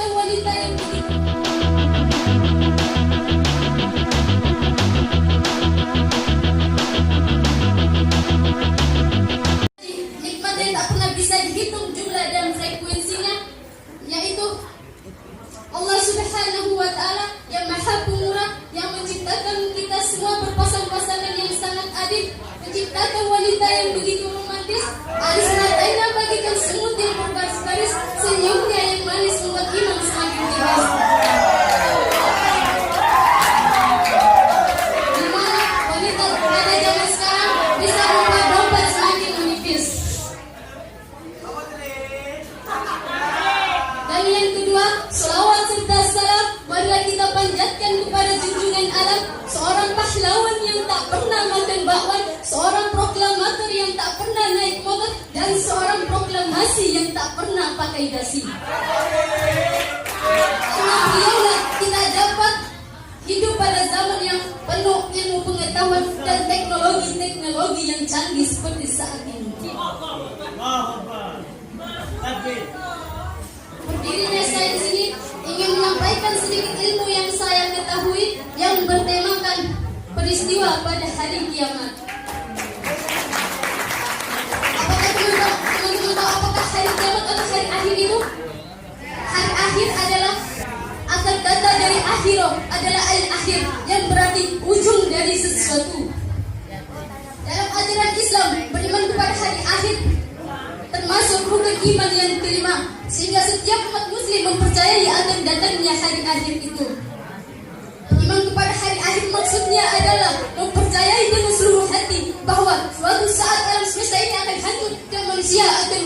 menciptakan wanita yang begitu nikmat yang tak pernah bisa dihitung jumlah dan frekuensinya, yaitu Allah Subhanahu wa Ta'ala yang Maha Pemurah, yang menciptakan kita semua berpasang-pasangan yang sangat adil, menciptakan wanita yang begitu romantis, alis matanya bagikan semut yang berbaris-baris, senyumnya yang manis membuat iman semakin tinggi. Di mana wanita pada zaman sekarang bisa membuat dompet semakin menipis. Dan yang kedua, selawat serta salam marilah kita panjatkan kepada junjungan alam, seorang pahlawan yang tak pernah makan bakwan, seorang proklamator yang tak pernah naik motor, dan seorang proklamasi yang tak pernah pakai dasi. Karena beliaulah kita dapat hidup pada zaman yang penuh ilmu pengetahuan dan teknologi yang canggih seperti saat ini. Berdirinya saya di sini ingin menyampaikan sedikit ilmu yang saya ketahui yang bertemakan peristiwa pada hari kiamat. Apakah teman-teman tahu apakah hari kiamat atau hari akhir itu? Hari akhir adalah akar kata dari akhirah, adalah al-akhir yang berarti ujung dari sesuatu. Dalam ajaran Islam, beriman kepada hari akhir termasuk rukun iman yang kelima, sehingga setiap umat muslim mempercayai akan datangnya hari akhir itu. Iman kepada hari akhir maksudnya adalah mempercayai dengan seluruh hati bahwa suatu saat alam semesta ini akan hancur dan manusia akan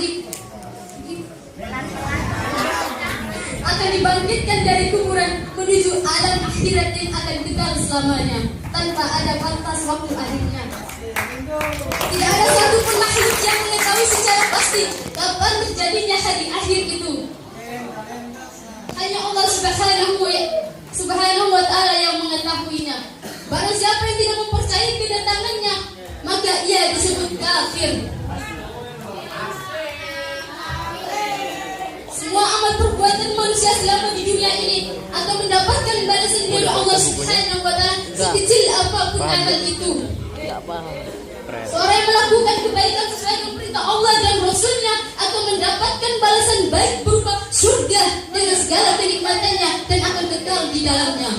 dibangkitkan dari kuburan menuju alam akhirat yang akan kekal selamanya tanpa ada batas waktu akhirnya. Tidak ada satupun makhluk yang mengetahui secara pasti kapan terjadinya hari akhir itu. Hanya Allah Subhanahu wa Ta'ala yang mengetahuinya. Barang siapa yang tidak mempercayai kedatangannya, maka ia disebut kafir. Semua amal perbuatan manusia selama di dunia ini akan mendapatkan balasan dari Allah Subhanahu wa Ta'ala, sekecil apapun amal itu. Seorang yang melakukan kebaikan sesuai dengan perintah Allah dan Rasulnya akan mendapatkan balasan baik berupa surga dengan segala kenikmatannya dan akan kekal di dalamnya.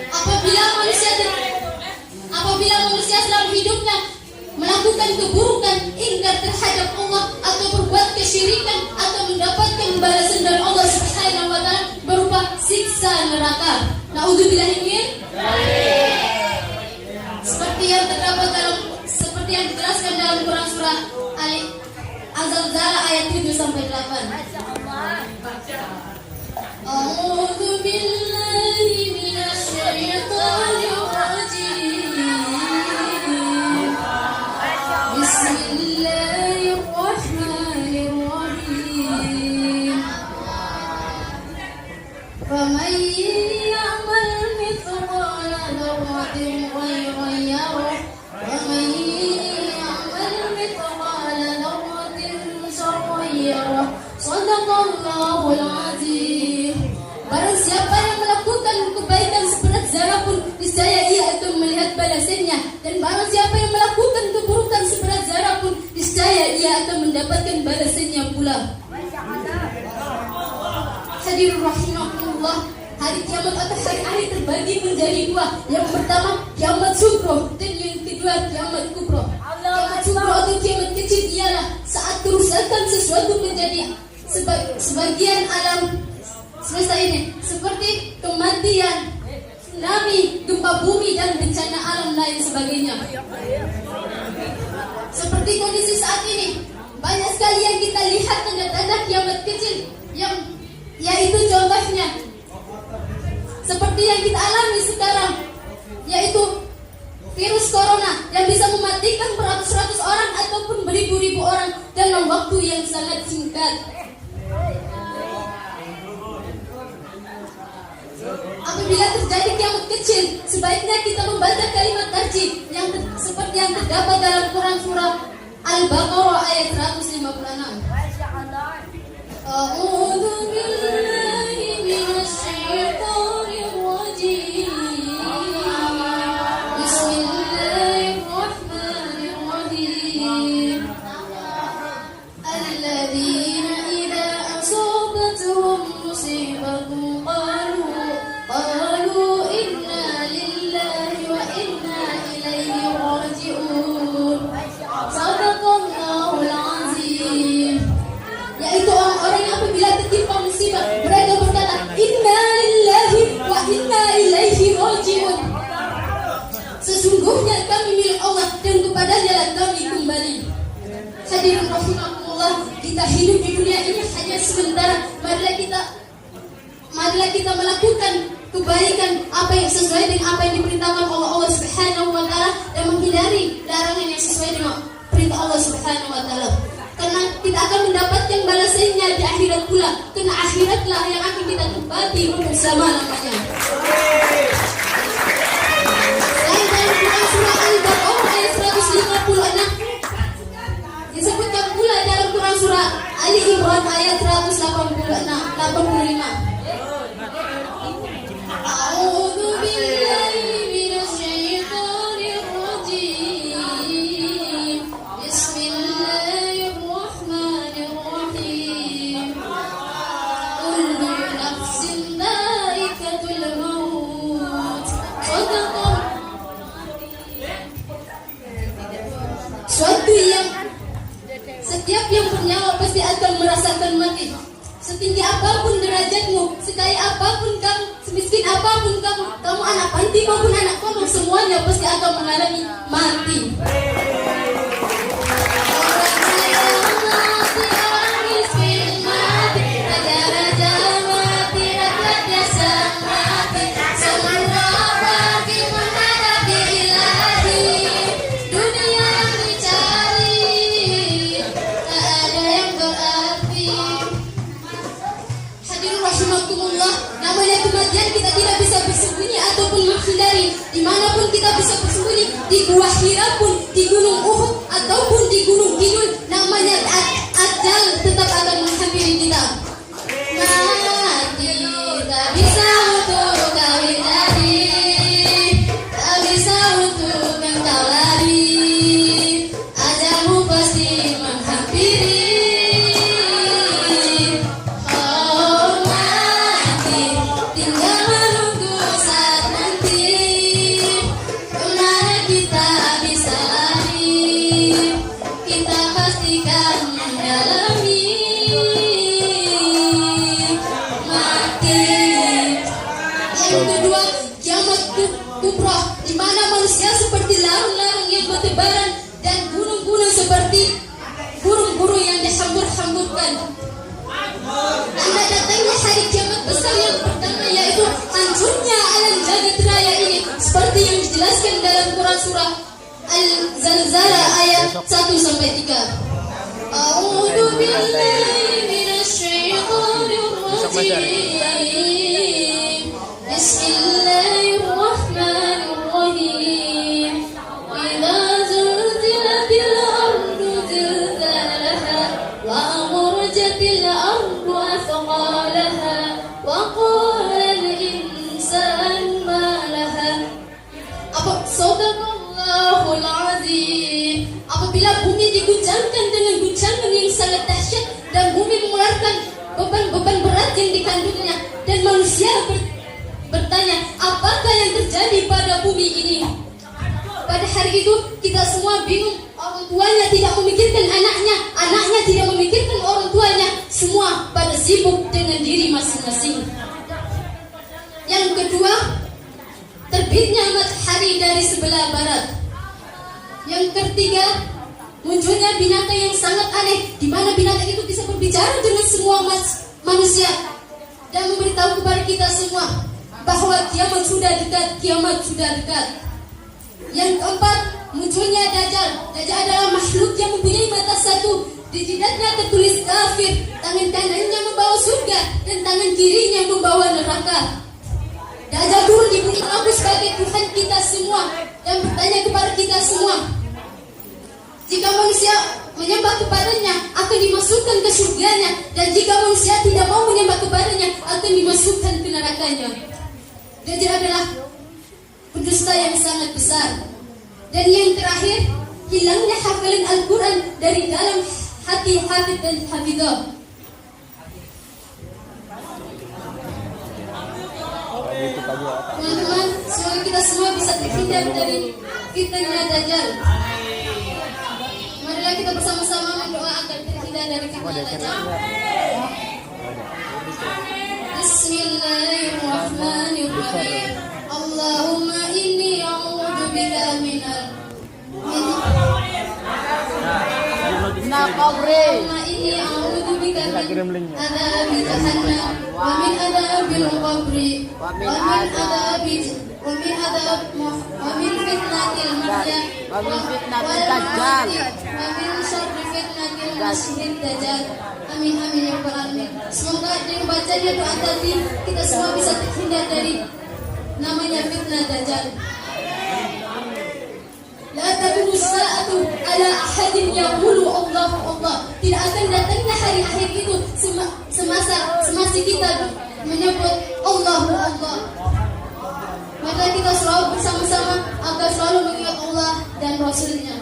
Apabila manusia selama hidupnya melakukan keburukan, ingkar terhadap Allah atau berbuat kesyirikan, atau mendapatkan balasan dari Allah Subhanahu wa Ta'ala berupa siksa neraka. Na'udzubillahi min seperti yang dijelaskan dalam Quran surah Az-Zalzalah ayat 7 sampai 8. A'udzu billahi minasy syaithanir rajim. Bismillahirrahmanirrahim. Faman ya'mal mithqala dzarratin khairan yarah wa man ya'mal mithqala dzarratin syarran yarah. Shadaqallahul azim. Barang siapa yang melakukan kebaikan seberat zarah pun, niscaya ia akan melihat balasannya, dan barang siapa yang melakukan keburukan seberat zarah pun, niscaya ia akan mendapatkan balasannya pula. Hadirin rahimakumullah, hari kiamat atau hari akhir terbagi menjadi dua. Yang pertama kiamat sugro, dan yang kedua kiamat kubro. Kiamat sugro atau kiamat kecil ialah saat kerusakan sesuatu menjadi sebagian alam semesta ini, seperti kematian, tsunami, gempa bumi, dan bencana alam lain sebagainya. Seperti kondisi saat ini, banyak sekali yang kita lihat tanda-tanda kiamat kecil, yaitu contohnya seperti yang kita alami sekarang, yaitu virus corona yang bisa mematikan beratus-ratus orang ataupun beribu-ribu orang dalam waktu yang sangat singkat. Apabila terjadi kiamat kecil, sebaiknya kita membaca kalimat tarjih yang seperti yang terdapat dalam Quran surah Al-Baqarah ayat 156. A'udzu billahi minasy syaithanir rajim. Bismillahirrahmanirrahim. Alladzina idza asabatuhum musibatun qalu inna lillahi wa inna ilaihi raji'un. Sadaqallahul azim. Yaitu orang-orang yang apabila tertimpa musibah mereka berkata inna lillahi wa inna ilaihi raji'un. Sesungguhnya kami milik Allah dan kepadanya lah kami kembali. Hadirin rahimakumullah, kita hidup di dunia ini hanya sementara. Marilah kita melakukan kebaikan apa yang sesuai dengan apa yang diperintahkan oleh Allah Subhanahu wa taala dan menghindari larangan yang sesuai dengan perintah Allah Subhanahu wa taala. Karena kita akan mendapatkan balasannya di akhirat pula. Karena akhiratlah yang akan kita tempati untuk selama-lamanya. Selain dalam Quran surah Al-Baqarah ayat 156, disebutkan pula dalam Quran surah Ali Imran ayat 185. A'udzu billahi minasy syaithanir rajim. Bismillahirrahmanirrahim. Kullu nafsin dha'iqatul maut. Suatu yang setiap yang bernyawa pasti akan merasakan mati. Setinggi apapun derajatmu, sekaya apapun kamu, semiskin apapun kamu, kamu anak panti maupun anak pondok, semuanya pasti akan mengalami mati. Namanya kematian kita tidak bisa bersembunyi ataupun menghindari. Dimanapun kita bisa bersembunyi, di gua Hira pun, di gunung Uhud ataupun di gunung Kidul, namanya ajal tetap akan menghampiri kita. Mati tak bisa untuk kau hindari, tak bisa untuk engkau lari, ajalmu pasti menghampiri. Yang kedua, kiamat kubra, di mana manusia seperti larung-larung yang bertebaran dan gunung-gunung seperti burung-burung yang dihambur-hamburkan. Tanda datangnya hari kiamat besar yang pertama yaitu hancurnya alam jagat raya ini, seperti yang dijelaskan dalam Quran surah Al-Zalzalah ayat 1-3. A'udzu billahi minasy syaithanir rajim. Bismillahirrahmanirrahim. Idza zulzilatil ardu zilzalaha wa akhrajatil ardu athqalaha wa qala al-insanu ma laha. Sadaqallahul azim. Apabila bumi diguncangkan dengan guncangan yang sangat dahsyat dan bumi mengeluarkan beban-beban berat yang dikandungnya dan manusia bertanya, apakah yang terjadi pada bumi ini? Pada hari itu kita semua bingung. Orang tuanya tidak memikirkan anaknya, anaknya tidak memikirkan orang tuanya. Semua pada sibuk dengan diri masing-masing. Yang kedua, terbitnya matahari dari sebelah barat. Yang ketiga, munculnya binatang yang sangat aneh, di mana binatang itu bisa berbicara dengan semua manusia dan memberitahu kepada kita semua bahwa kiamat sudah dekat, kiamat sudah dekat. Yang keempat, munculnya Dajjal. Dajjal adalah makhluk yang mempunyai mata satu, di jidatnya tertulis kafir, tangan kanannya membawa surga dan tangan kirinya membawa neraka. Dajjal turun di bumi aku sebagai Tuhan kita semua dan bertanya kepada kita semua, Jika manusia menyembah kepadanya, akan dimasukkan ke surganya. Dan jika manusia tidak mau menyembah kepadanya, akan dimasukkan ke nerakanya. Dajjal adalah pendusta yang sangat besar. Dan yang terakhir, hilangnya hafalan Al-Quran dari dalam hati hafid dan hafidah. Teman-teman, semoga kita semua bisa terhindar dari fitnah Dajjal. Marilah kita bersama-sama berdoa agar terhindar dari fitnah Dajjal. Bismillahirrahmanirrahim. Allahumma inni a'udzubika minal Allahumma inni a'udzubika min adzabi jahannam wa min adzabil qabri wa min fitnatil mahya wa min fitnatil dajjal wa min syarri fitnatil masiihid dajjal. Amin amin ya rabbal alamin. Semoga dengan bacanya doa tadi kita semua bisa terhindar dari namanya fitnah dajjal. La taqumu sa'atu ala ahadin yaqulu Allah Allah. Tidak akan datangnya hari akhir itu semasa kita menyebut Allah Allah. Maka kita selalu bersama-sama agar selalu mengingat Allah dan Rasulnya.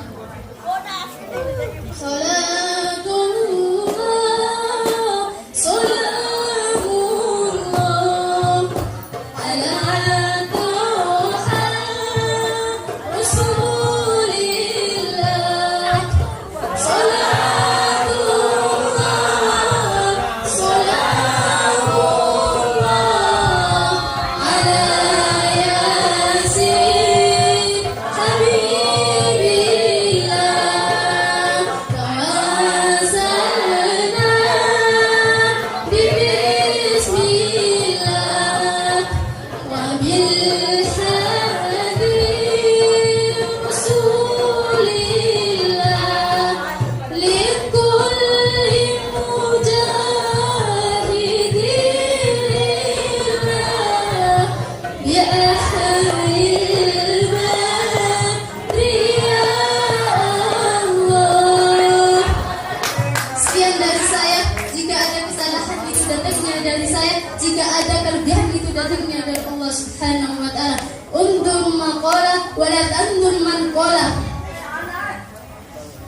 Jika ada kelebihan itu datangnya dari Allah Subhanahu wa taala. Undur maqala wa la tandur man qala.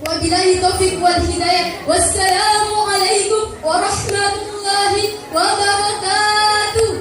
Wabillahi taufiq wal hidayah. Wassalamu alaikum warahmatullahi wabarakatuh.